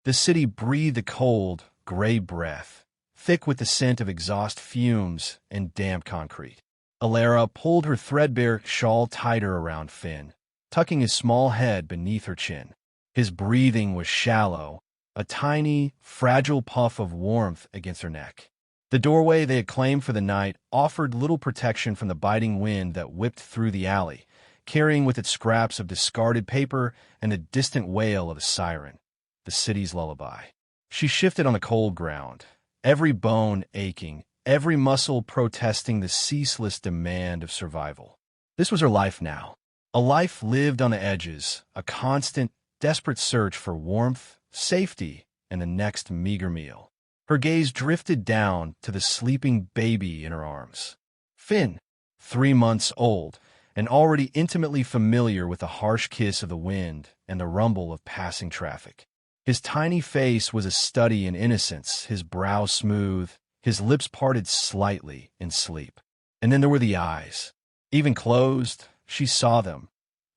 The city breathed a cold, gray breath, thick with the scent of exhaust fumes and damp concrete. Alara pulled her threadbare shawl tighter around Finn, tucking his small head beneath her chin. His breathing was shallow, a tiny, fragile puff of warmth against her neck. The doorway they had claimed for the night offered little protection from the biting wind that whipped through the alley, carrying with it scraps of discarded paper and the distant wail of a siren, the city's lullaby. She shifted on the cold ground, every bone aching, every muscle protesting the ceaseless demand of survival. This was her life now, a life lived on the edges, a constant, desperate search for warmth, safety, and the next meager meal. Her gaze drifted down to the sleeping baby in her arms. Finn, 3 months old, and already intimately familiar with the harsh kiss of the wind and the rumble of passing traffic. His tiny face was a study in innocence, his brow smooth, his lips parted slightly in sleep. And then there were the eyes. Even closed, she saw them.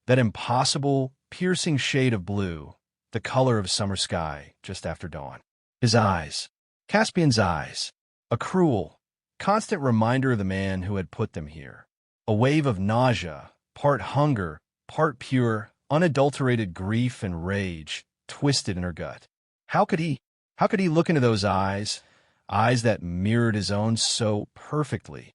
That impossible, piercing shade of blue, the color of summer sky just after dawn. His eyes. Caspian's eyes, a cruel, constant reminder of the man who had put them here. A wave of nausea, part hunger, part pure, unadulterated grief and rage, twisted in her gut. How could he look into those eyes, eyes that mirrored his own so perfectly,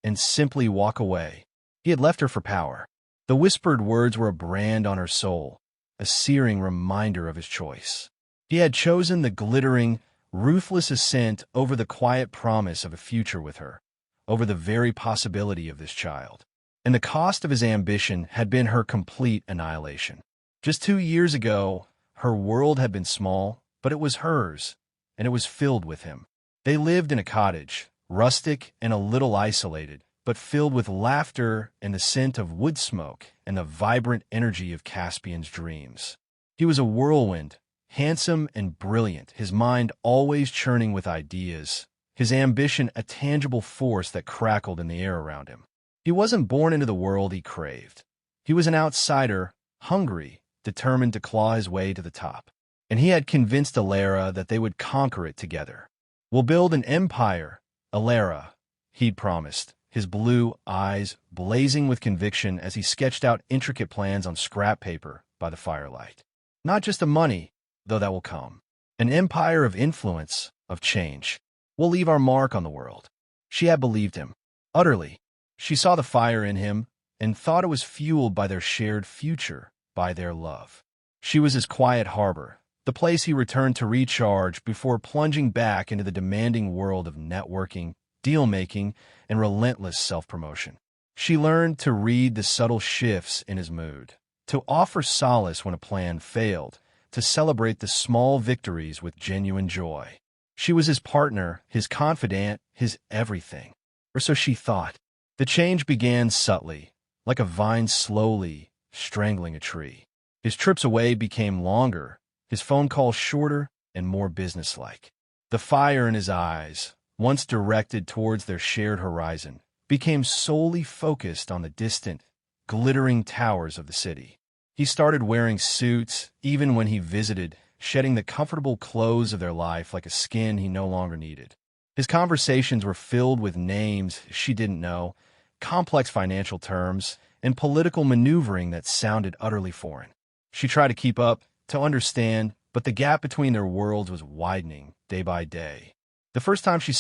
and simply walk away? He had left her for power. The whispered words were a brand on her soul, a searing reminder of his choice. He had chosen the glittering, ruthless ascent over the quiet promise of a future with her, over the very possibility of this child. And the cost of his ambition had been her complete annihilation. Just 2 years ago, her world had been small, but it was hers, and it was filled with him. They lived in a cottage, rustic and a little isolated, but filled with laughter and the scent of wood smoke and the vibrant energy of Caspian's dreams. He was a whirlwind, handsome and brilliant, his mind always churning with ideas, his ambition a tangible force that crackled in the air around him. He wasn't born into the world he craved. He was an outsider, hungry, determined to claw his way to the top. And he had convinced Alara that they would conquer it together. "We'll build an empire, Alara," he'd promised, his blue eyes blazing with conviction as he sketched out intricate plans on scrap paper by the firelight. "Not just the money, though that will come. An empire of influence, of change. We'll leave our mark on the world." She had believed him, utterly. She saw the fire in him and thought it was fueled by their shared future, by their love. She was his quiet harbor, the place he returned to recharge before plunging back into the demanding world of networking, deal-making, and relentless self-promotion. She learned to read the subtle shifts in his mood, to offer solace when a plan failed, to celebrate the small victories with genuine joy. She was his partner, his confidant, his everything. Or so she thought. The change began subtly, like a vine slowly strangling a tree. His trips away became longer, his phone calls shorter and more businesslike. The fire in his eyes, once directed towards their shared horizon, became solely focused on the distant, glittering towers of the city. He started wearing suits even when he visited, shedding the comfortable clothes of their life like a skin he no longer needed. His conversations were filled with names she didn't know, complex financial terms, and political maneuvering that sounded utterly foreign. She tried to keep up, to understand, but the gap between their worlds was widening day by day. The first time she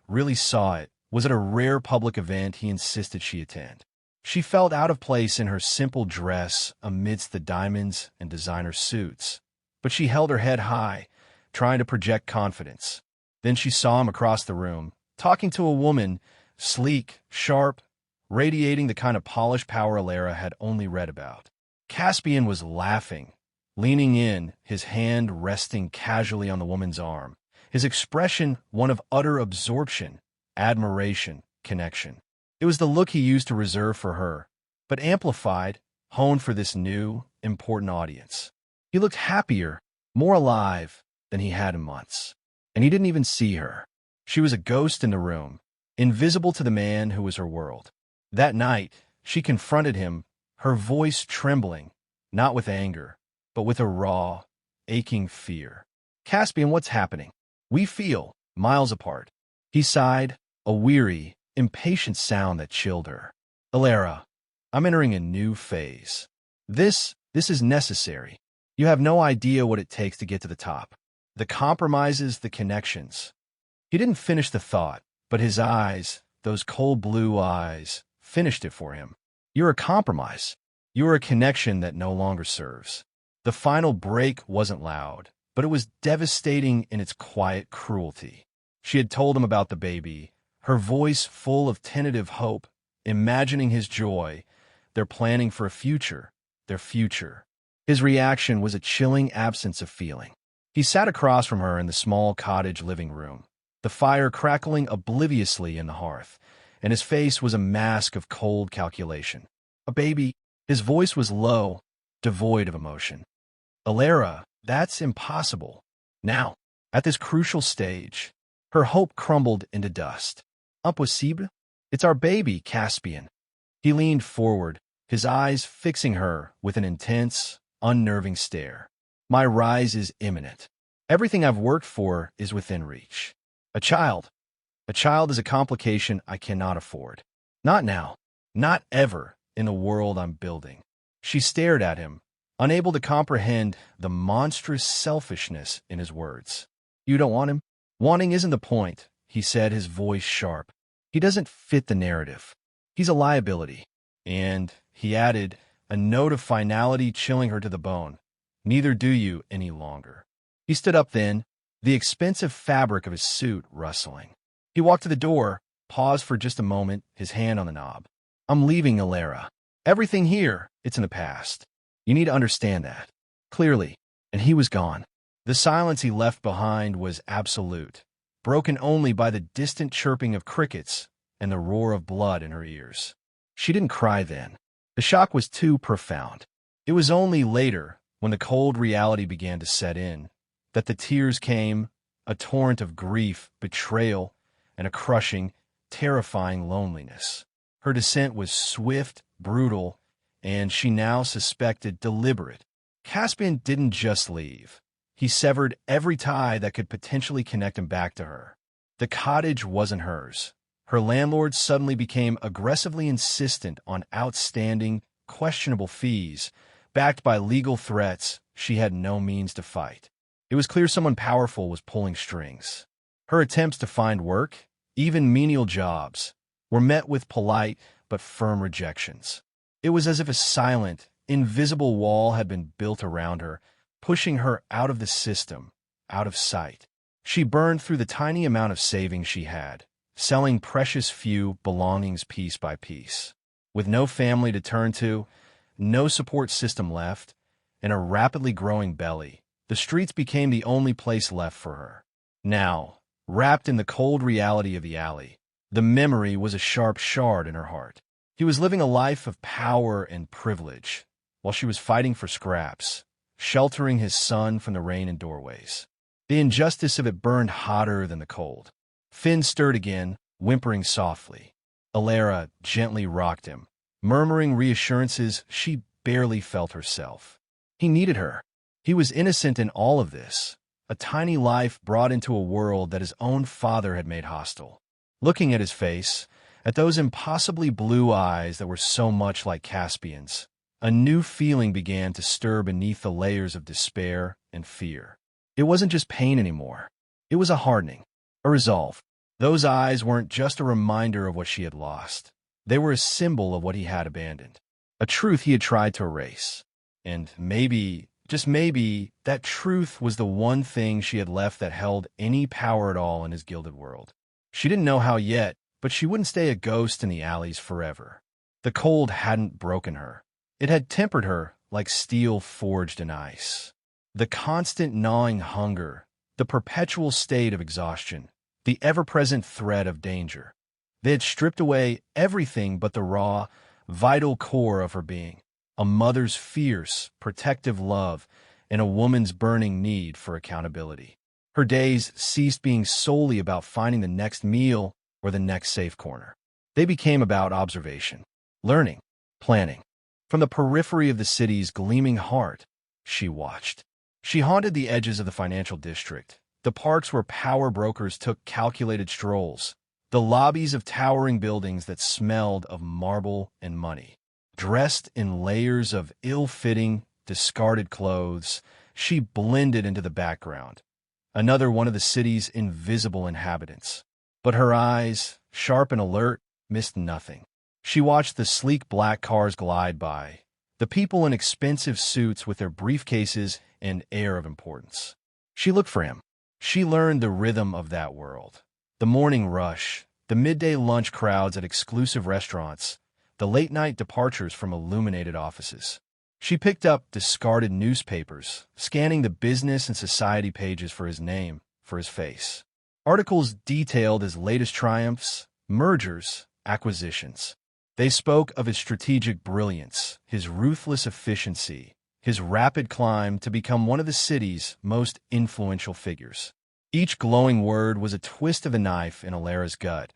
really saw it, was at a rare public event he insisted she attend. She felt out of place in her simple dress amidst the diamonds and designer suits, but she held her head high, trying to project confidence. Then she saw him across the room, talking to a woman, sleek, sharp, radiating the kind of polished power Alara had only read about. Caspian was laughing, leaning in, his hand resting casually on the woman's arm, his expression one of utter absorption, admiration, connection. It was the look he used to reserve for her, but amplified, honed for this new, important audience. He looked happier, more alive than he had in months. And he didn't even see her. She was a ghost in the room, invisible to the man who was her world. That night, she confronted him, her voice trembling, not with anger, but with a raw, aching fear. Caspian, what's happening? We feel miles apart. He sighed, a weary, impatient sound that chilled her. Alara, I'm entering a new phase. This is necessary. You have no idea what it takes to get to the top. The compromises, the connections. He didn't finish the thought, but his eyes, those cold blue eyes, finished it for him. You're a compromise. You're a connection that no longer serves. The final break wasn't loud, but it was devastating in its quiet cruelty. She had told him about the baby, her voice full of tentative hope, imagining his joy. They're planning for a future, their future. His reaction was a chilling absence of feeling. He sat across from her in the small cottage living room, the fire crackling obliviously in the hearth, and his face was a mask of cold calculation. A baby. His voice was low, devoid of emotion. Alara, that's impossible. Now, at this crucial stage, her hope crumbled into dust. Impossible? It's our baby, Caspian. He leaned forward, his eyes fixing her with an intense, unnerving stare. My rise is imminent. Everything I've worked for is within reach. A child. A child is a complication I cannot afford. Not now. Not ever in the world I'm building. She stared at him, unable to comprehend the monstrous selfishness in his words. You don't want him? Wanting isn't the point, he said, his voice sharp. He doesn't fit the narrative. He's a liability. And, he added, a note of finality chilling her to the bone. Neither do you any longer. He stood up then, the expensive fabric of his suit rustling. He walked to the door, paused for just a moment, his hand on the knob. I'm leaving, Alara. Everything here, it's in the past. You need to understand that. Clearly. And he was gone. The silence he left behind was absolute, broken only by the distant chirping of crickets and the roar of blood in her ears. She didn't cry then. The shock was too profound. It was only later, when the cold reality began to set in, that the tears came, a torrent of grief, betrayal, and a crushing, terrifying loneliness. Her descent was swift, brutal, and she now suspected deliberate. Caspian didn't just leave. He severed every tie that could potentially connect him back to her. The cottage wasn't hers. Her landlord suddenly became aggressively insistent on outstanding, questionable fees, backed by legal threats she had no means to fight. It was clear someone powerful was pulling strings. Her attempts to find work, even menial jobs, were met with polite but firm rejections. It was as if a silent, invisible wall had been built around her, pushing her out of the system, out of sight. She burned through the tiny amount of savings she had, selling precious few belongings piece by piece. With no family to turn to, no support system left, and a rapidly growing belly, the streets became the only place left for her. Now, wrapped in the cold reality of the alley, the memory was a sharp shard in her heart. He was living a life of power and privilege, while she was fighting for scraps, sheltering his son from the rain in doorways. The injustice of it burned hotter than the cold. Finn stirred again, whimpering softly. Alara gently rocked him, murmuring reassurances she barely felt herself. He needed her. He was innocent in all of this, a tiny life brought into a world that his own father had made hostile. Looking at his face, at those impossibly blue eyes that were so much like Caspian's, a new feeling began to stir beneath the layers of despair and fear. It wasn't just pain anymore. It was a hardening, a resolve. Those eyes weren't just a reminder of what she had lost. They were a symbol of what he had abandoned, a truth he had tried to erase. And maybe, just maybe, that truth was the one thing she had left that held any power at all in his gilded world. She didn't know how yet, but she wouldn't stay a ghost in the alleys forever. The cold hadn't broken her. It had tempered her like steel forged in ice. The constant gnawing hunger, the perpetual state of exhaustion, the ever-present threat of danger. They had stripped away everything but the raw, vital core of her being, a mother's fierce, protective love, and a woman's burning need for accountability. Her days ceased being solely about finding the next meal or the next safe corner. They became about observation, learning, planning. From the periphery of the city's gleaming heart, she watched. She haunted the edges of the financial district, the parks where power brokers took calculated strolls, the lobbies of towering buildings that smelled of marble and money. Dressed in layers of ill-fitting, discarded clothes, she blended into the background, another one of the city's invisible inhabitants. But her eyes, sharp and alert, missed nothing. She watched the sleek black cars glide by, the people in expensive suits with their briefcases and air of importance. She looked for him. She learned the rhythm of that world. The morning rush, the midday lunch crowds at exclusive restaurants, the late-night departures from illuminated offices. She picked up discarded newspapers, scanning the business and society pages for his name, for his face. Articles detailed his latest triumphs, mergers, acquisitions. They spoke of his strategic brilliance, his ruthless efficiency, his rapid climb to become one of the city's most influential figures. Each glowing word was a twist of a knife in Alara's gut,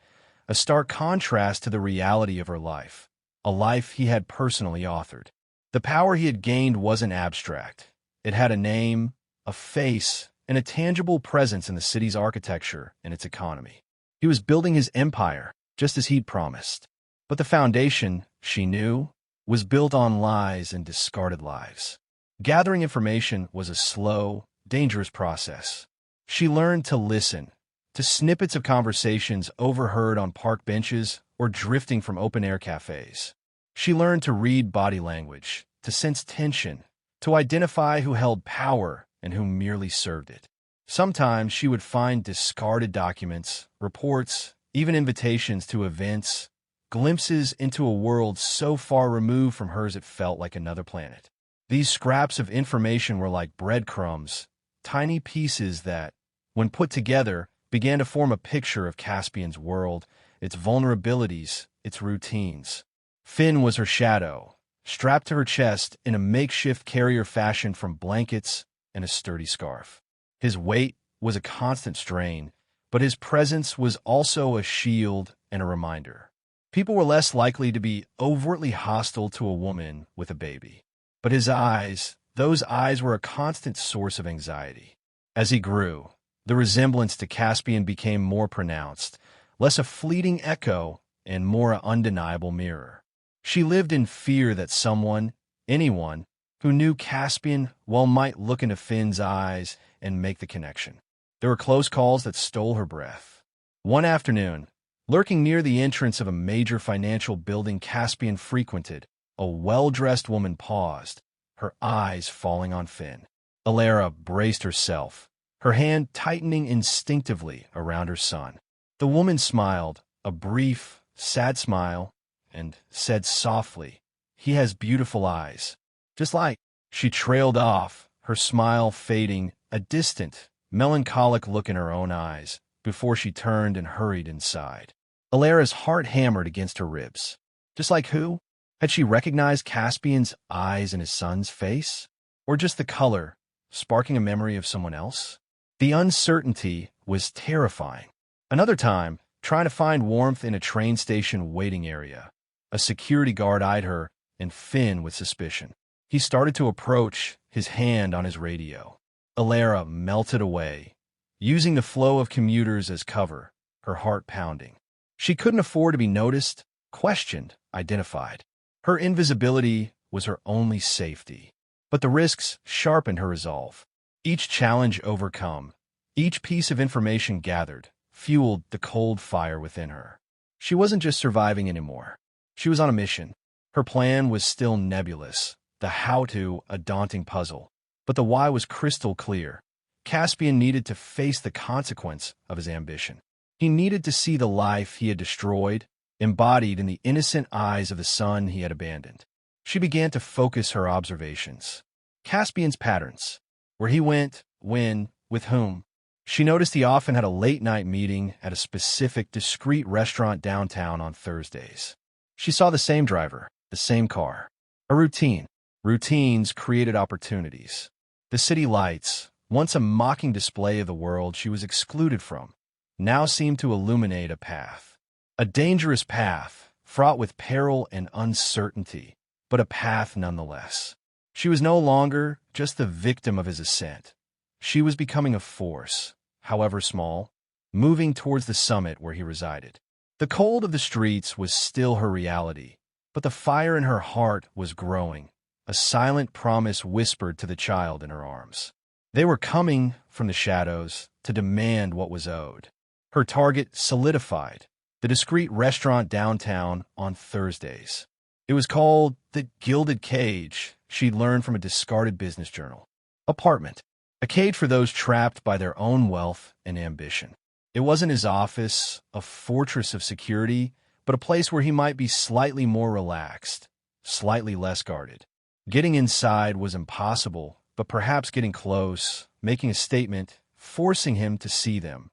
a stark contrast to the reality of her life, a life he had personally authored. The power he had gained wasn't abstract. It had a name, a face, and a tangible presence in the city's architecture and its economy. He was building his empire, just as he'd promised. But the foundation, she knew, was built on lies and discarded lives. Gathering information was a slow, dangerous process. She learned to listen, to snippets of conversations overheard on park benches or drifting from open-air cafes. She learned to read body language, to sense tension, to identify who held power and who merely served it. Sometimes she would find discarded documents, reports, even invitations to events, glimpses into a world so far removed from hers it felt like another planet. These scraps of information were like breadcrumbs, tiny pieces that, when put together, began to form a picture of Caspian's world, its vulnerabilities, its routines. Finn was her shadow, strapped to her chest in a makeshift carrier fashioned from blankets and a sturdy scarf. His weight was a constant strain, but his presence was also a shield and a reminder. People were less likely to be overtly hostile to a woman with a baby. But his eyes, those eyes were a constant source of anxiety. As he grew, the resemblance to Caspian became more pronounced, less a fleeting echo and more an undeniable mirror. She lived in fear that someone, anyone, who knew Caspian might look into Finn's eyes and make the connection. There were close calls that stole her breath. One afternoon, lurking near the entrance of a major financial building Caspian frequented, a well-dressed woman paused, her eyes falling on Finn. Alara braced herself, her hand tightening instinctively around her son. The woman smiled, a brief, sad smile, and said softly, "He has beautiful eyes." Just like. She trailed off, her smile fading, a distant, melancholic look in her own eyes, before she turned and hurried inside. Alara's heart hammered against her ribs. Just like who? Had she recognized Caspian's eyes in his son's face? Or just the color, sparking a memory of someone else? The uncertainty was terrifying. Another time, trying to find warmth in a train station waiting area. A security guard eyed her and Finn with suspicion. He started to approach, his hand on his radio. Alara melted away, using the flow of commuters as cover, her heart pounding. She couldn't afford to be noticed, questioned, identified. Her invisibility was her only safety. But the risks sharpened her resolve. Each challenge overcome, each piece of information gathered, fueled the cold fire within her. She wasn't just surviving anymore. She was on a mission. Her plan was still nebulous, the how-to a daunting puzzle. But the why was crystal clear. Caspian needed to face the consequence of his ambition. He needed to see the life he had destroyed, embodied in the innocent eyes of the son he had abandoned. She began to focus her observations. Caspian's patterns. Where he went, when, with whom. She noticed he often had a late-night meeting at a specific, discreet restaurant downtown on Thursdays. She saw the same driver, the same car. A routine. Routines created opportunities. The city lights, once a mocking display of the world she was excluded from, now seemed to illuminate a path. A dangerous path, fraught with peril and uncertainty, but a path nonetheless. She was no longer just the victim of his ascent. She was becoming a force, however small, moving towards the summit where he resided. The cold of the streets was still her reality, but the fire in her heart was growing, a silent promise whispered to the child in her arms. They were coming from the shadows to demand what was owed. Her target solidified, the discreet restaurant downtown on Thursdays. It was called the Gilded Cage, she'd learned from a discarded business journal. Apartment. A cage for those trapped by their own wealth and ambition. It wasn't his office, a fortress of security, but a place where he might be slightly more relaxed, slightly less guarded. Getting inside was impossible, but perhaps getting close, making a statement, forcing him to see them.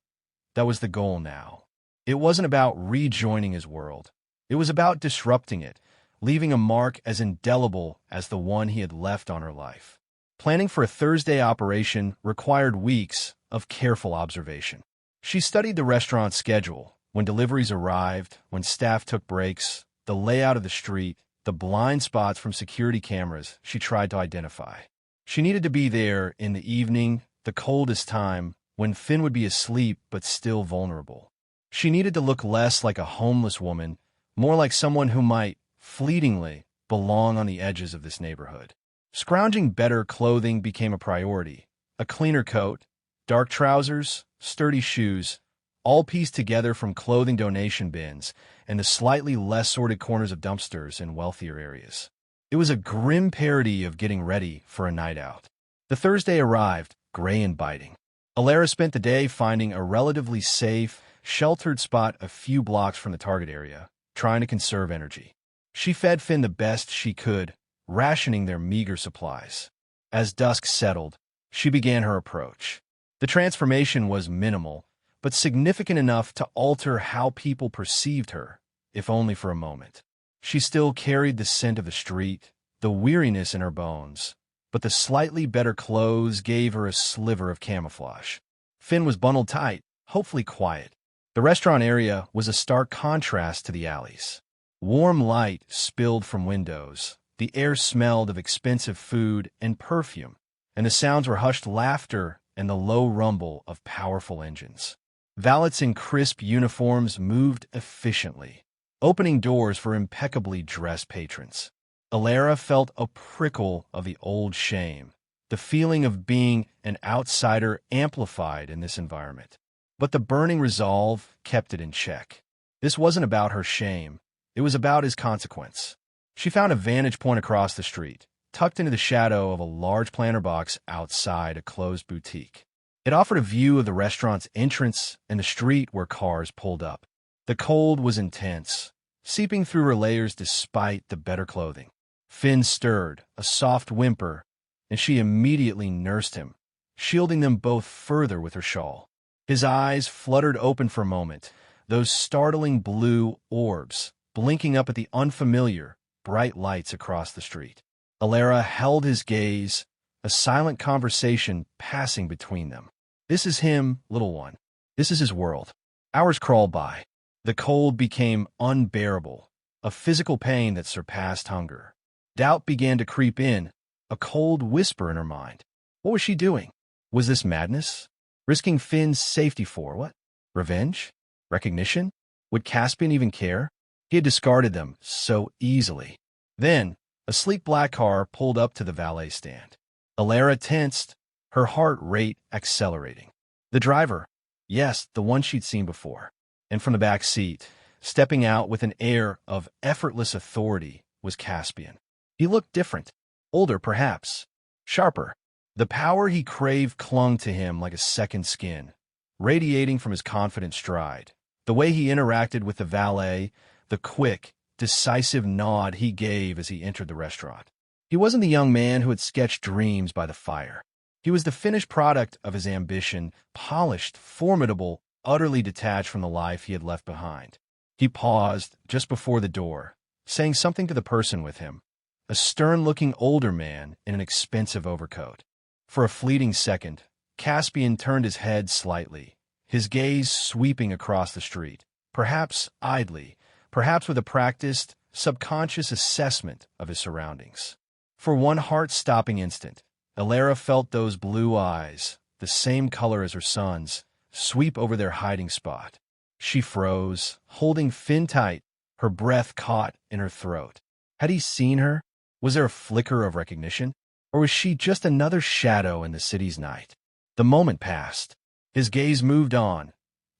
That was the goal now. It wasn't about rejoining his world. It was about disrupting it, leaving a mark as indelible as the one he had left on her life. Planning for a Thursday operation required weeks of careful observation. She studied the restaurant's schedule, when deliveries arrived, when staff took breaks, the layout of the street, the blind spots from security cameras she tried to identify. She needed to be there in the evening, the coldest time, when Finn would be asleep but still vulnerable. She needed to look less like a homeless woman, more like someone who might, fleetingly, belong on the edges of this neighborhood. Scrounging better clothing became a priority. A cleaner coat, dark trousers, sturdy shoes, all pieced together from clothing donation bins and the slightly less sorted corners of dumpsters in wealthier areas. It was a grim parody of getting ready for a night out. The Thursday arrived, gray and biting. Alara spent the day finding a relatively safe, sheltered spot a few blocks from the target area, trying to conserve energy. She fed Finn the best she could, rationing their meager supplies. As dusk settled, she began her approach. The transformation was minimal, but significant enough to alter how people perceived her, if only for a moment. She still carried the scent of the street, the weariness in her bones, but the slightly better clothes gave her a sliver of camouflage. Finn was bundled tight, hopefully quiet. The restaurant area was a stark contrast to the alleys. Warm light spilled from windows, the air smelled of expensive food and perfume, and the sounds were hushed laughter and the low rumble of powerful engines. Valets in crisp uniforms moved efficiently, opening doors for impeccably dressed patrons. Alara felt a prickle of the old shame, the feeling of being an outsider amplified in this environment. But the burning resolve kept it in check. This wasn't about her shame. It was about his consequence. She found a vantage point across the street, tucked into the shadow of a large planter box outside a closed boutique. It offered a view of the restaurant's entrance and the street where cars pulled up. The cold was intense, seeping through her layers despite the better clothing. Finn stirred, a soft whimper, and she immediately nursed him, shielding them both further with her shawl. His eyes fluttered open for a moment, those startling blue orbs, blinking up at the unfamiliar, bright lights across the street. Alara held his gaze, a silent conversation passing between them. This is him, little one. This is his world. Hours crawled by. The cold became unbearable, a physical pain that surpassed hunger. Doubt began to creep in, a cold whisper in her mind. What was she doing? Was this madness? Risking Finn's safety for what? Revenge? Recognition? Would Caspian even care? He had discarded them so easily. Then, a sleek black car pulled up to the valet stand. Alara tensed, her heart rate accelerating. The driver, yes, the one she'd seen before. And from the back seat, stepping out with an air of effortless authority, was Caspian. He looked different, older perhaps, sharper. The power he craved clung to him like a second skin, radiating from his confident stride. The way he interacted with the valet, the quick, decisive nod he gave as he entered the restaurant. He wasn't the young man who had sketched dreams by the fire. He was the finished product of his ambition, polished, formidable, utterly detached from the life he had left behind. He paused just before the door, saying something to the person with him, a stern-looking older man in an expensive overcoat. For a fleeting second, Caspian turned his head slightly, his gaze sweeping across the street, perhaps idly, perhaps with a practiced, subconscious assessment of his surroundings. For one heart-stopping instant, Alara felt those blue eyes, the same color as her son's, sweep over their hiding spot. She froze, holding Finn tight, her breath caught in her throat. Had he seen her? Was there a flicker of recognition? Or was she just another shadow in the city's night? The moment passed. His gaze moved on,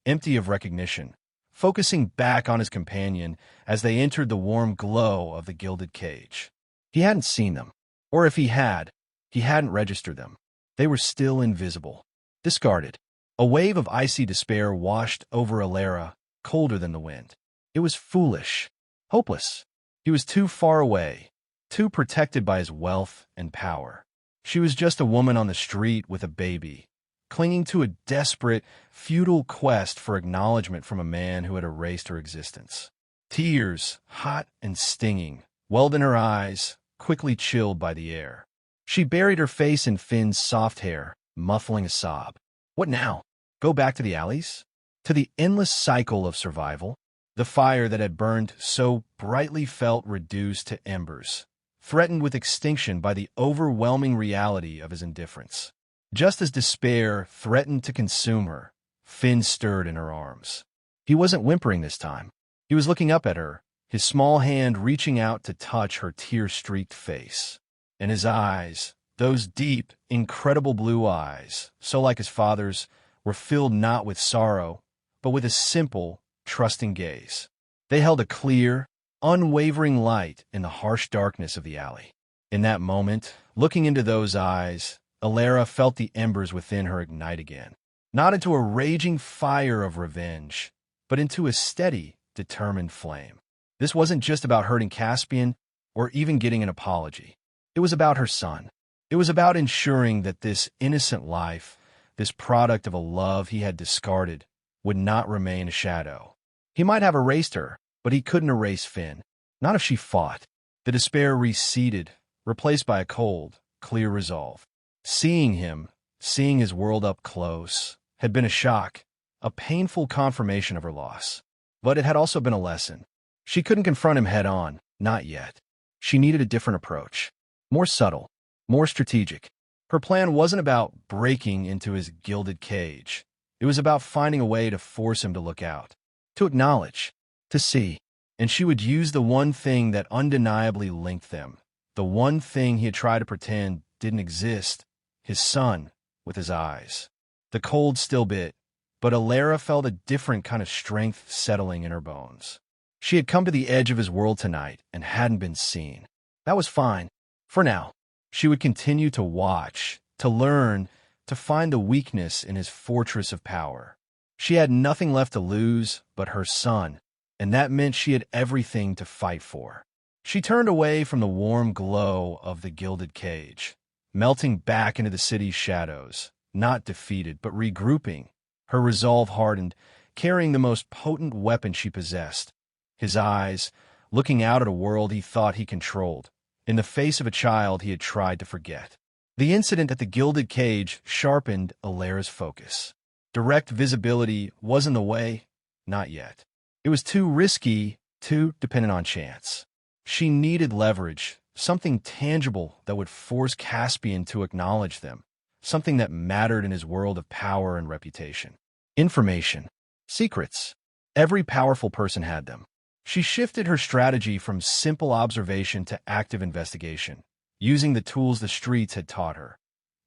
empty of recognition, focusing back on his companion as they entered the warm glow of the gilded cage. He hadn't seen them. Or if he had, he hadn't registered them. They were still invisible, discarded. A wave of icy despair washed over Alara, colder than the wind. It was foolish, hopeless. He was too far away, too protected by his wealth and power. She was just a woman on the street with a baby, clinging to a desperate, futile quest for acknowledgement from a man who had erased her existence. Tears, hot and stinging, welled in her eyes, quickly chilled by the air. She buried her face in Finn's soft hair, muffling a sob. What now? Go back to the alleys? To the endless cycle of survival? The fire that had burned so brightly felt reduced to embers, threatened with extinction by the overwhelming reality of his indifference. Just as despair threatened to consume her, Finn stirred in her arms. He wasn't whimpering this time. He was looking up at her, his small hand reaching out to touch her tear-streaked face. And his eyes, those deep, incredible blue eyes, so like his father's, were filled not with sorrow, but with a simple, trusting gaze. They held a clear, unwavering light in the harsh darkness of the alley. In that moment, looking into those eyes, Alara felt the embers within her ignite again, not into a raging fire of revenge, but into a steady, determined flame. This wasn't just about hurting Caspian or even getting an apology. It was about her son. It was about ensuring that this innocent life, this product of a love he had discarded, would not remain a shadow. He might have erased her, but he couldn't erase Finn. Not if she fought. The despair receded, replaced by a cold, clear resolve. Seeing him, seeing his world up close, had been a shock, a painful confirmation of her loss. But it had also been a lesson. She couldn't confront him head-on, not yet. She needed a different approach. More subtle, more strategic. Her plan wasn't about breaking into his gilded cage. It was about finding a way to force him to look out, to acknowledge, to see. And she would use the one thing that undeniably linked them, the one thing he had tried to pretend didn't exist, his son, with his eyes. The cold still bit, but Alara felt a different kind of strength settling in her bones. She had come to the edge of his world tonight and hadn't been seen. That was fine. For now. She would continue to watch, to learn, to find the weakness in his fortress of power. She had nothing left to lose but her son, and that meant she had everything to fight for. She turned away from the warm glow of the gilded cage, melting back into the city's shadows, not defeated, but regrouping. Her resolve hardened, carrying the most potent weapon she possessed. His eyes, looking out at a world he thought he controlled, in the face of a child he had tried to forget. The incident at the gilded cage sharpened Alara's focus. Direct visibility wasn't the way, not yet. It was too risky, too dependent on chance. She needed leverage, something tangible that would force Caspian to acknowledge them, something that mattered in his world of power and reputation. Information. Secrets. Every powerful person had them. She shifted her strategy from simple observation to active investigation, using the tools the streets had taught her.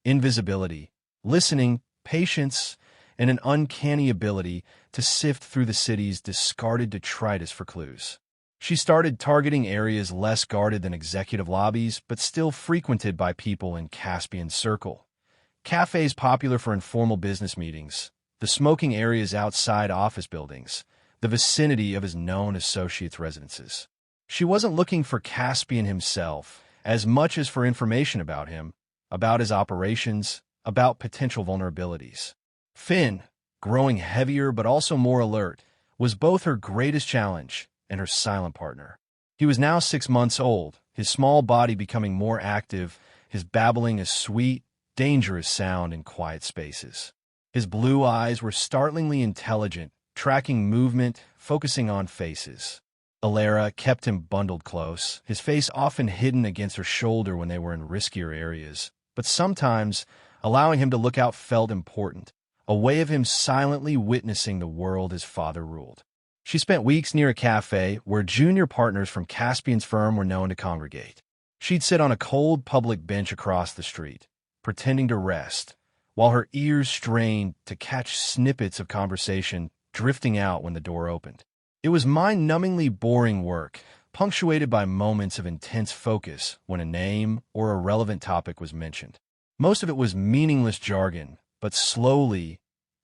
Invisibility, listening, patience, and an uncanny ability to sift through the city's discarded detritus for clues. She started targeting areas less guarded than executive lobbies, but still frequented by people in Caspian's circle. Cafes popular for informal business meetings, the smoking areas outside office buildings, the vicinity of his known associates' residences. She wasn't looking for Caspian himself as much as for information about him, about his operations, about potential vulnerabilities. Finn, growing heavier but also more alert, was both her greatest challenge and her silent partner. He was now 6 months old, his small body becoming more active, his babbling a sweet, dangerous sound in quiet spaces. His blue eyes were startlingly intelligent, tracking movement, focusing on faces. Alara kept him bundled close, his face often hidden against her shoulder when they were in riskier areas, but sometimes allowing him to look out felt important, a way of him silently witnessing the world his father ruled. She spent weeks near a cafe where junior partners from Caspian's firm were known to congregate. She'd sit on a cold public bench across the street, pretending to rest, while her ears strained to catch snippets of conversation drifting out when the door opened. It was mind-numbingly boring work, punctuated by moments of intense focus when a name or a relevant topic was mentioned. Most of it was meaningless jargon, but slowly,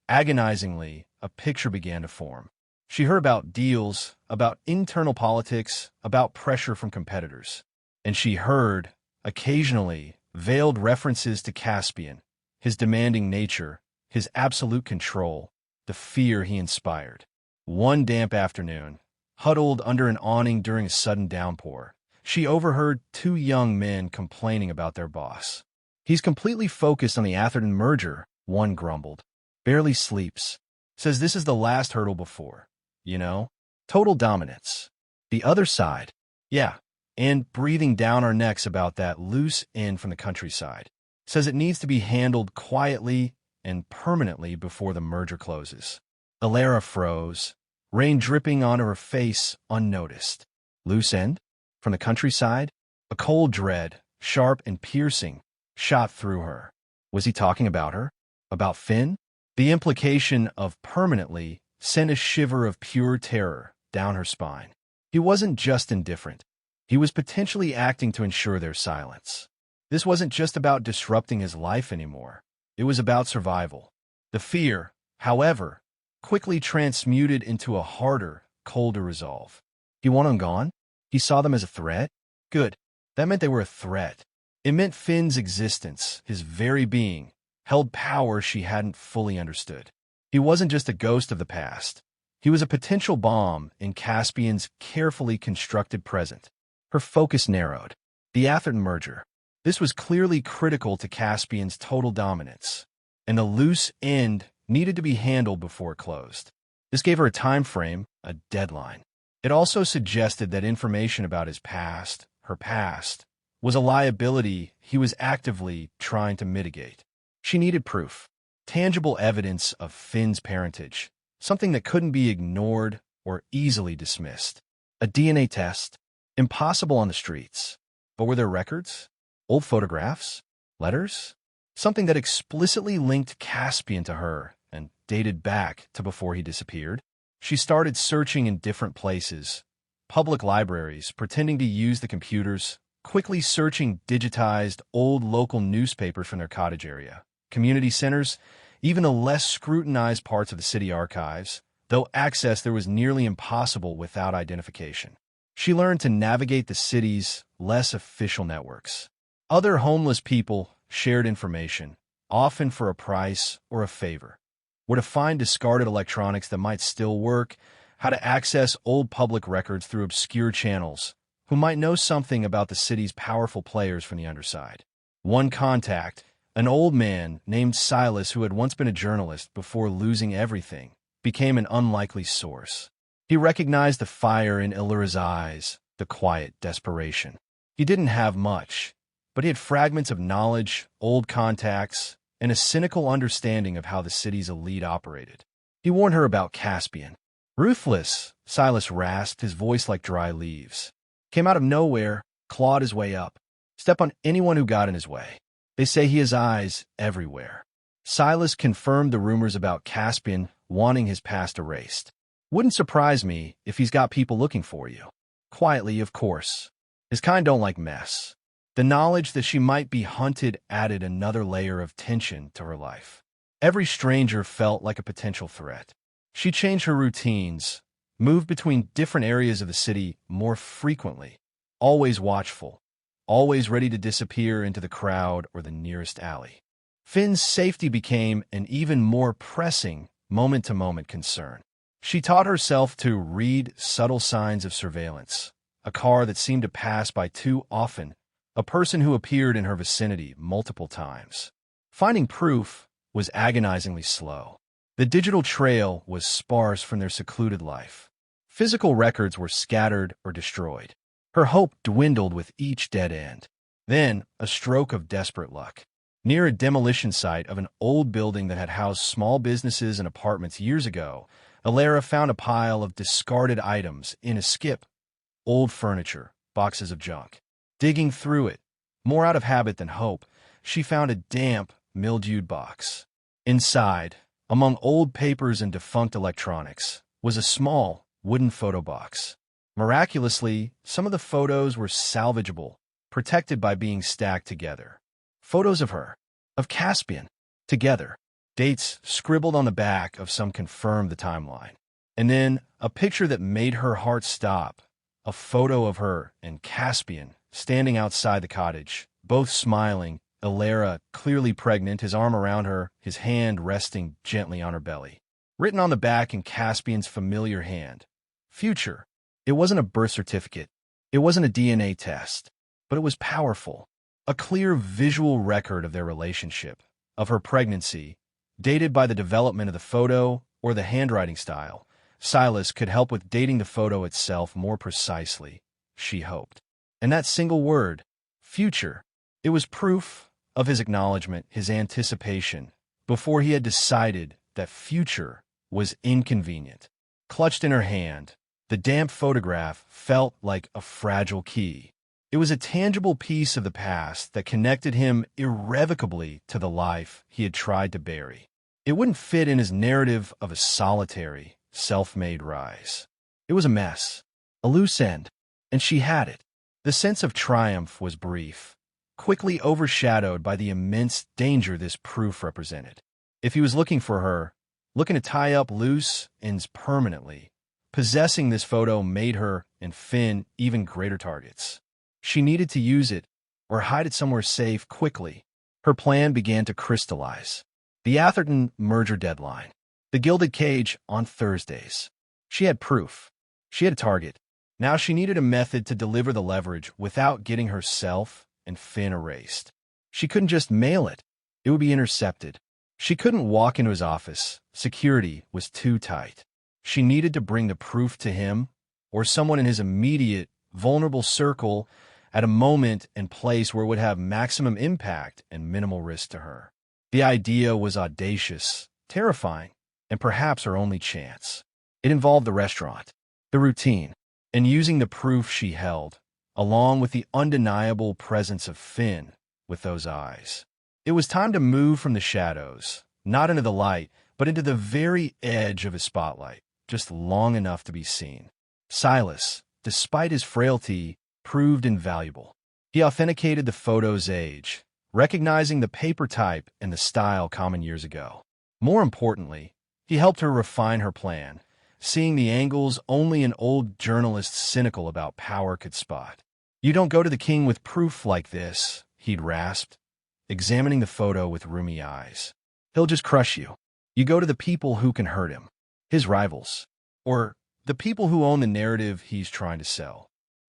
agonizingly, a picture began to form. She heard about deals, about internal politics, about pressure from competitors. And she heard, occasionally, veiled references to Caspian, his demanding nature, his absolute control, the fear he inspired. One damp afternoon, huddled under an awning during a sudden downpour, she overheard two young men complaining about their boss. "He's completely focused on the Atherton merger," one grumbled. "Barely sleeps. Says this is the last hurdle before. You know? Total dominance." The other side, "Yeah, and breathing down our necks about that loose end from the countryside. Says it needs to be handled quietly and permanently before the merger closes." Alara froze, rain dripping onto her face unnoticed. Loose end? From the countryside? A cold dread, sharp and piercing, shot through her. Was he talking about her? About Finn? The implication of permanently sent a shiver of pure terror down her spine. He wasn't just indifferent. He was potentially acting to ensure their silence. This wasn't just about disrupting his life anymore. It was about survival. The fear, however, quickly transmuted into a harder, colder resolve. He wanted them gone? He saw them as a threat? Good. That meant they were a threat. It meant Finn's existence, his very being, held power she hadn't fully understood. He wasn't just a ghost of the past. He was a potential bomb in Caspian's carefully constructed present. Her focus narrowed. The Atherton merger. This was clearly critical to Caspian's total dominance, and the loose end needed to be handled before it closed. This gave her a time frame, a deadline. It also suggested that information about his past, her past, was a liability he was actively trying to mitigate. She needed proof, tangible evidence of Finn's parentage, something that couldn't be ignored or easily dismissed. A DNA test? Impossible on the streets. But were there records? Old photographs? Letters? Something that explicitly linked Caspian to her and dated back to before he disappeared? She started searching in different places. Public libraries, pretending to use the computers, quickly searching digitized old local newspapers from their cottage area. Community centers, even the less scrutinized parts of the city archives, though access there was nearly impossible without identification. She learned to navigate the city's less official networks. Other homeless people shared information, often for a price or a favor. Where to find discarded electronics that might still work, how to access old public records through obscure channels, who might know something about the city's powerful players from the underside. One contact, an old man named Silas who had once been a journalist before losing everything, became an unlikely source. He recognized the fire in Illyra's eyes, the quiet desperation. He didn't have much, but he had fragments of knowledge, old contacts, and a cynical understanding of how the city's elite operated. He warned her about Caspian. Ruthless, Silas rasped, his voice like dry leaves. Came out of nowhere, clawed his way up. Step on anyone who got in his way. They say he has eyes everywhere. Silas confirmed the rumors about Caspian wanting his past erased. Wouldn't surprise me if he's got people looking for you. Quietly, of course. His kind don't like mess. The knowledge that she might be hunted added another layer of tension to her life. Every stranger felt like a potential threat. She changed her routines, moved between different areas of the city more frequently, always watchful, always ready to disappear into the crowd or the nearest alley. Finn's safety became an even more pressing moment-to-moment concern. She taught herself to read subtle signs of surveillance, a car that seemed to pass by too often, a person who appeared in her vicinity multiple times. Finding proof was agonizingly slow. The digital trail was sparse from their secluded life. Physical records were scattered or destroyed. Her hope dwindled with each dead end. Then, a stroke of desperate luck. Near a demolition site of an old building that had housed small businesses and apartments years ago, Alara found a pile of discarded items in a skip. Old furniture, boxes of junk. Digging through it, more out of habit than hope, she found a damp, mildewed box. Inside, among old papers and defunct electronics, was a small, wooden photo box. Miraculously, some of the photos were salvageable, protected by being stacked together. Photos of her, of Caspian, together. Dates scribbled on the back of some confirmed the timeline. And then a picture that made her heart stop. A photo of her and Caspian standing outside the cottage, both smiling, Alara clearly pregnant, his arm around her, his hand resting gently on her belly. Written on the back in Caspian's familiar hand. Future. It wasn't a birth certificate. It wasn't a DNA test. But it was powerful. A clear visual record of their relationship, of her pregnancy, dated by the development of the photo or the handwriting style. Silas could help with dating the photo itself more precisely, she hoped. And that single word, future, it was proof of his acknowledgement, his anticipation, before he had decided that future was inconvenient. Clutched in her hand, the damp photograph felt like a fragile key. It was a tangible piece of the past that connected him irrevocably to the life he had tried to bury. It wouldn't fit in his narrative of a solitary, self-made rise. It was a mess, a loose end, and she had it. The sense of triumph was brief, quickly overshadowed by the immense danger this proof represented. If he was looking for her, looking to tie up loose ends permanently, possessing this photo made her and Finn even greater targets. She needed to use it or hide it somewhere safe quickly. Her plan began to crystallize. The Atherton merger deadline. The gilded cage on Thursdays. She had proof. She had a target. Now she needed a method to deliver the leverage without getting herself and Finn erased. She couldn't just mail it. It would be intercepted. She couldn't walk into his office. Security was too tight. She needed to bring the proof to him or someone in his immediate, vulnerable circle at a moment and place where it would have maximum impact and minimal risk to her. The idea was audacious, terrifying, and perhaps her only chance. It involved the restaurant, the routine, and using the proof she held, along with the undeniable presence of Finn with those eyes. It was time to move from the shadows, not into the light, but into the very edge of his spotlight, just long enough to be seen. Silas, despite his frailty, proved invaluable. He authenticated the photo's age, recognizing the paper type and the style common years ago. More importantly, he helped her refine her plan, seeing the angles only an old journalist cynical about power could spot. "You don't go to the king with proof like this," he'd rasped, examining the photo with rheumy eyes. "He'll just crush you. You go to the people who can hurt him, his rivals, or the people who own the narrative he's trying to sell."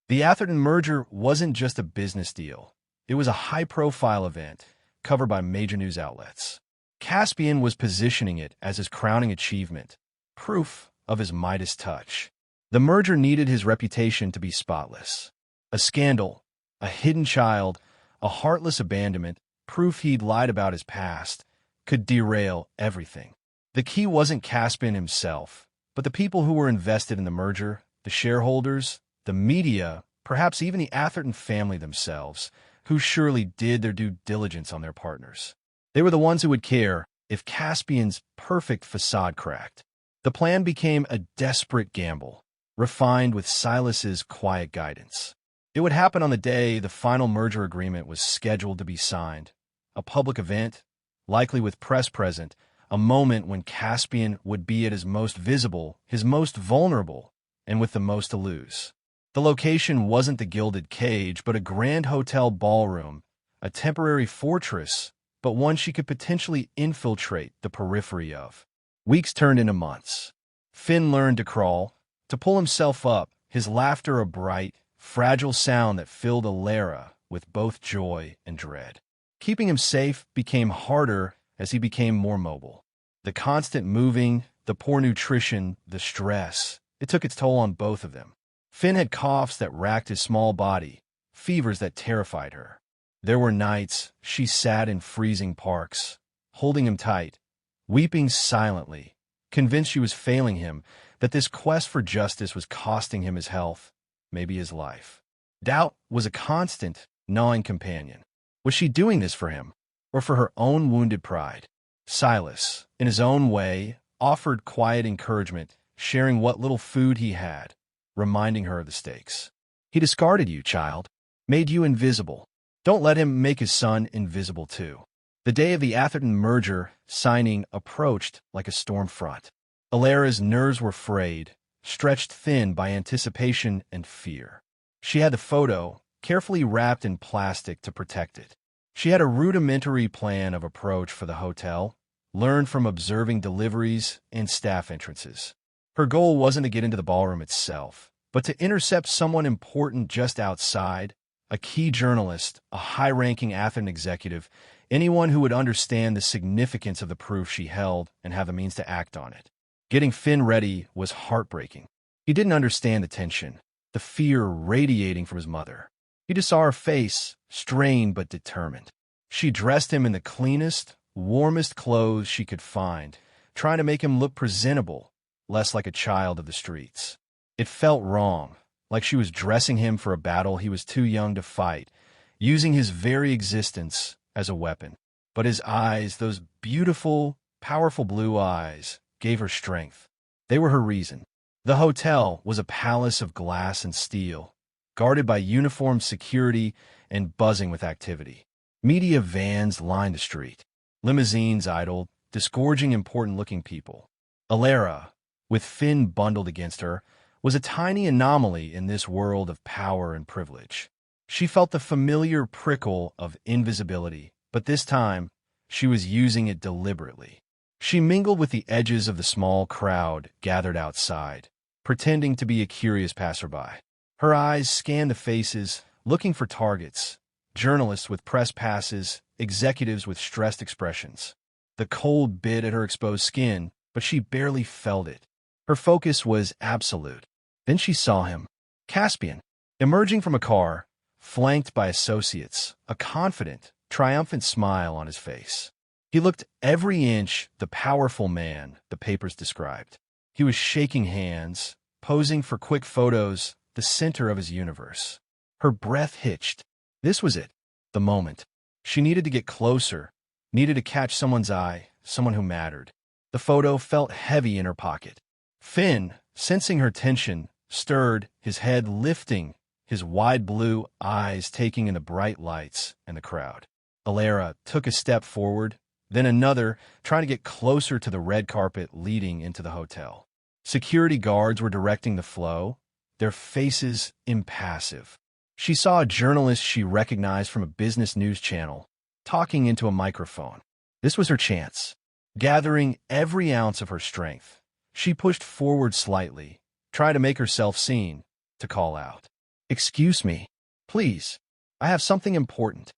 The Atherton merger wasn't just a business deal. It was a high-profile event covered by major news outlets. Caspian was positioning it as his crowning achievement, proof of his Midas touch. The merger needed his reputation to be spotless. A scandal, a hidden child, a heartless abandonment, proof he'd lied about his past, could derail everything. The key wasn't Caspian himself, but the people who were invested in the merger, the shareholders, the media, perhaps even the Atherton family themselves, who surely did their due diligence on their partners. They were the ones who would care if Caspian's perfect facade cracked. The plan became a desperate gamble, refined with Silas's quiet guidance. It would happen on the day the final merger agreement was scheduled to be signed, a public event, likely with press present, a moment when Caspian would be at his most visible, his most vulnerable, and with the most to lose. The location wasn't the gilded cage, but a grand hotel ballroom, a temporary fortress, but one she could potentially infiltrate the periphery of. Weeks turned into months. Finn learned to crawl, to pull himself up, his laughter a bright, fragile sound that filled Alara with both joy and dread. Keeping him safe became harder as he became more mobile. The constant moving, the poor nutrition, the stress, it took its toll on both of them. Finn had coughs that racked his small body, fevers that terrified her. There were nights she sat in freezing parks, holding him tight, weeping silently, convinced she was failing him, that this quest for justice was costing him his health, maybe his life. Doubt was a constant, gnawing companion. Was she doing this for him, or for her own wounded pride? Silas, in his own way, offered quiet encouragement, sharing what little food he had, reminding her of the stakes. He discarded you, child, made you invisible. Don't let him make his son invisible too. The day of the Atherton merger signing approached like a storm front. Alara's nerves were frayed, stretched thin by anticipation and fear. She had the photo, carefully wrapped in plastic to protect it. She had a rudimentary plan of approach for the hotel, learned from observing deliveries and staff entrances. Her goal wasn't to get into the ballroom itself, but to intercept someone important just outside, a key journalist, a high-ranking Atherton executive, anyone who would understand the significance of the proof she held and have the means to act on it. Getting Finn ready was heartbreaking. He didn't understand the tension, the fear radiating from his mother. He just saw her face, strained but determined. She dressed him in the cleanest, warmest clothes she could find, trying to make him look presentable, less like a child of the streets. It felt wrong, like she was dressing him for a battle he was too young to fight, using his very existence as a weapon. But his eyes, those beautiful, powerful blue eyes, gave her strength. They were her reason. The hotel was a palace of glass and steel, guarded by uniformed security and buzzing with activity. Media vans lined the street. Limousines idled, disgorging important-looking people. Alara, with Finn bundled against her, was a tiny anomaly in this world of power and privilege. She felt the familiar prickle of invisibility, but this time, she was using it deliberately. She mingled with the edges of the small crowd gathered outside, pretending to be a curious passerby. Her eyes scanned the faces, looking for targets, journalists with press passes, executives with stressed expressions. The cold bit at her exposed skin, but she barely felt it. Her focus was absolute. Then she saw him, Caspian, emerging from a car, flanked by associates, a confident, triumphant smile on his face. He looked every inch the powerful man the papers described. He was shaking hands, posing for quick photos, the center of his universe. Her breath hitched. This was it, the moment. She needed to get closer, needed to catch someone's eye, someone who mattered. The photo felt heavy in her pocket. Finn, sensing her tension, stirred, his head lifting, his wide blue eyes taking in the bright lights and the crowd. Alara took a step forward, then another, trying to get closer to the red carpet leading into the hotel. Security guards were directing the flow, their faces impassive. She saw a journalist she recognized from a business news channel, talking into a microphone. This was her chance. Gathering every ounce of her strength, she pushed forward slightly, trying to make herself seen, to call out, "Excuse me, please, I have something important."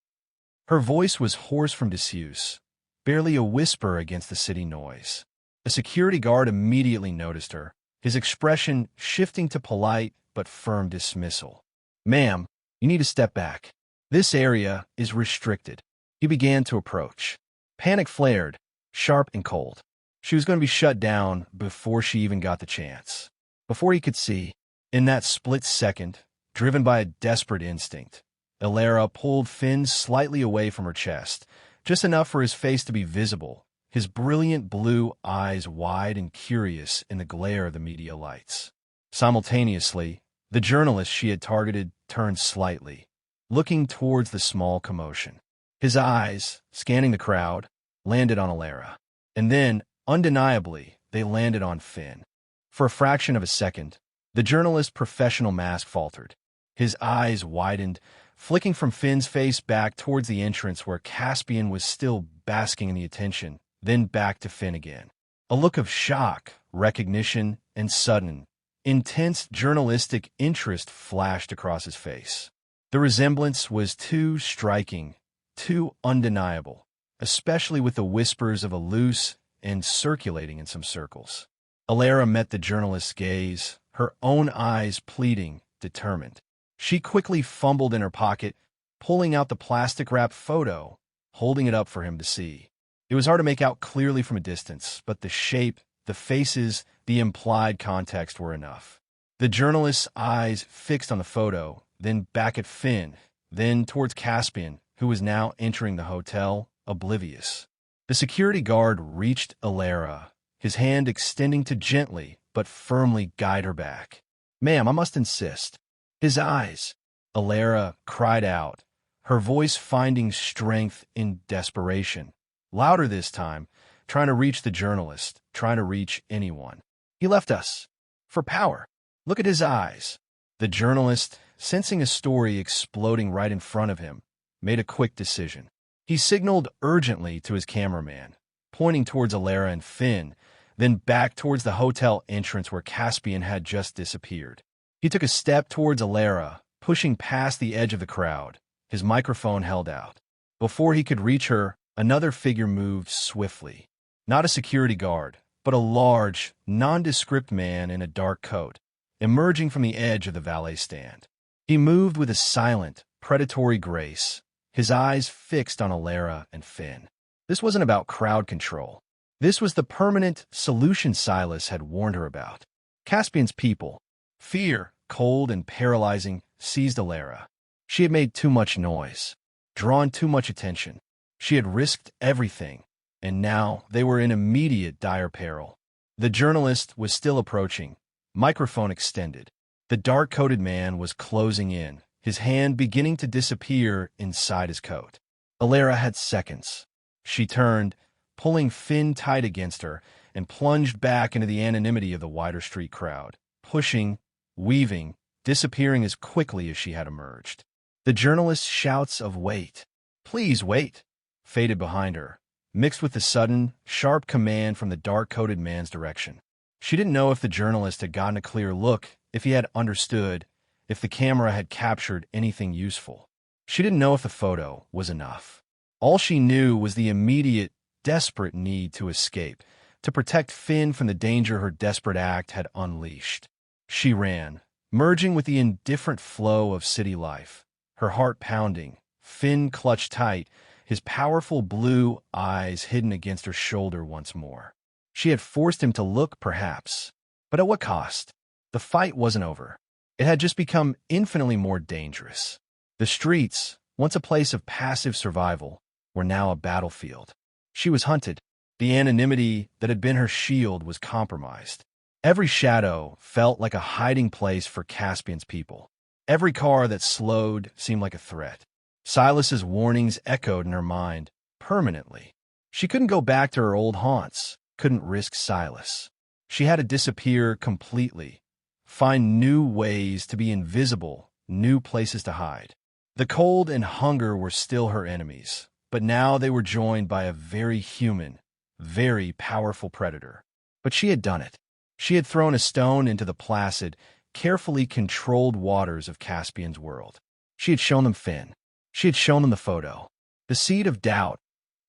Her voice was hoarse from disuse, barely a whisper against the city noise. A security guard immediately noticed her, his expression shifting to polite but firm dismissal. "Ma'am, you need to step back. This area is restricted." He began to approach. Panic flared, sharp and cold. She was going to be shut down before she even got the chance. Before he could see, in that split second, driven by a desperate instinct, Alara pulled Finn slightly away from her chest, just enough for his face to be visible, his brilliant blue eyes wide and curious in the glare of the media lights. Simultaneously, the journalist she had targeted turned slightly, looking towards the small commotion. His eyes, scanning the crowd, landed on Alara. And then, undeniably, they landed on Finn. For a fraction of a second, the journalist's professional mask faltered. His eyes widened, flicking from Finn's face back towards the entrance where Caspian was still basking in the attention, then back to Finn again. A look of shock, recognition, and sudden, intense journalistic interest flashed across his face. The resemblance was too striking, too undeniable, especially with the whispers of a loose and circulating in some circles. Alara met the journalist's gaze, her own eyes pleading, determined. She quickly fumbled in her pocket, pulling out the plastic-wrapped photo, holding it up for him to see. It was hard to make out clearly from a distance, but the shape, the faces, the implied context were enough. The journalist's eyes fixed on the photo, then back at Finn, then towards Caspian, who was now entering the hotel, oblivious. The security guard reached Alara, his hand extending to gently but firmly guide her back. "Ma'am, I must insist." His eyes. Alara cried out, her voice finding strength in desperation. Louder this time, trying to reach the journalist, trying to reach anyone. "He left us. For power. Look at his eyes." The journalist, sensing a story exploding right in front of him, made a quick decision. He signaled urgently to his cameraman, pointing towards Alara and Finn, then back towards the hotel entrance where Caspian had just disappeared. He took a step towards Alara, pushing past the edge of the crowd, his microphone held out. Before he could reach her, another figure moved swiftly. Not a security guard, but a large, nondescript man in a dark coat, emerging from the edge of the valet stand. He moved with a silent, predatory grace, his eyes fixed on Alara and Finn. This wasn't about crowd control. This was the permanent solution Silas had warned her about. Caspian's people, fear, cold and paralyzing, seized Alara. She had made too much noise, drawn too much attention. She had risked everything, and now they were in immediate dire peril. The journalist was still approaching, microphone extended. The dark-coated man was closing in, his hand beginning to disappear inside his coat. Alara had seconds. She turned, pulling Finn tight against her, and plunged back into the anonymity of the wider street crowd, pushing, weaving, disappearing as quickly as she had emerged. The journalist's shouts of "Wait! Please wait!" faded behind her, mixed with the sudden, sharp command from the dark-coated man's direction. She didn't know if the journalist had gotten a clear look, if he had understood, if the camera had captured anything useful. She didn't know if the photo was enough. All she knew was the immediate, desperate need to escape, to protect Finn from the danger her desperate act had unleashed. She ran, merging with the indifferent flow of city life, her heart pounding, Finn clutched tight, his powerful blue eyes hidden against her shoulder once more. She had forced him to look, perhaps, but at what cost? The fight wasn't over. It had just become infinitely more dangerous. The streets, once a place of passive survival, were now a battlefield. She was hunted. The anonymity that had been her shield was compromised. Every shadow felt like a hiding place for Caspian's people. Every car that slowed seemed like a threat. Silas's warnings echoed in her mind, permanently. She couldn't go back to her old haunts, couldn't risk Silas. She had to disappear completely, find new ways to be invisible, new places to hide. The cold and hunger were still her enemies, but now they were joined by a very human, very powerful predator. But she had done it. She had thrown a stone into the placid, carefully controlled waters of Caspian's world. She had shown them Finn. She had shown them the photo. The seed of doubt,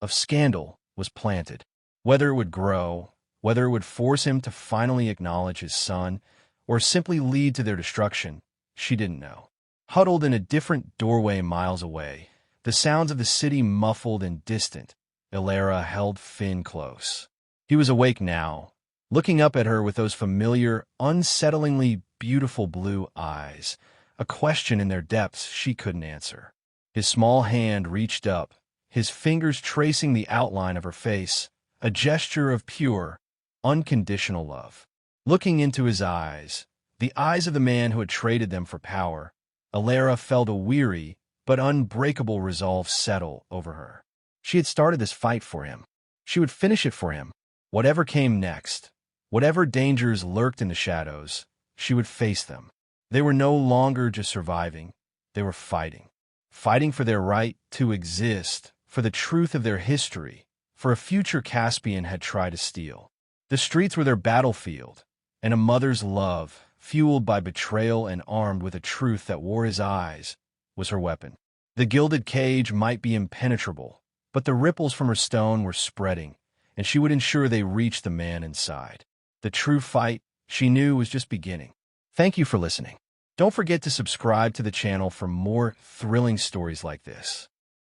of scandal, was planted. Whether it would grow, whether it would force him to finally acknowledge his son, or simply lead to their destruction, she didn't know. Huddled in a different doorway miles away, the sounds of the city muffled and distant, Alara held Finn close. He was awake now, looking up at her with those familiar, unsettlingly beautiful blue eyes, a question in their depths she couldn't answer. His small hand reached up, his fingers tracing the outline of her face, a gesture of pure, unconditional love. Looking into his eyes, the eyes of the man who had traded them for power, Alara felt a weary but unbreakable resolve settle over her. She had started this fight for him. She would finish it for him. Whatever came next, whatever dangers lurked in the shadows, she would face them. They were no longer just surviving, they were fighting. Fighting for their right to exist, for the truth of their history, for a future Caspian had tried to steal. The streets were their battlefield, and a mother's love, fueled by betrayal and armed with a truth that wore his eyes, was her weapon. The gilded cage might be impenetrable, but the ripples from her stone were spreading, and she would ensure they reached the man inside. The true fight, she knew, was just beginning. Thank you for listening. Don't forget to subscribe to the channel for more thrilling stories like this.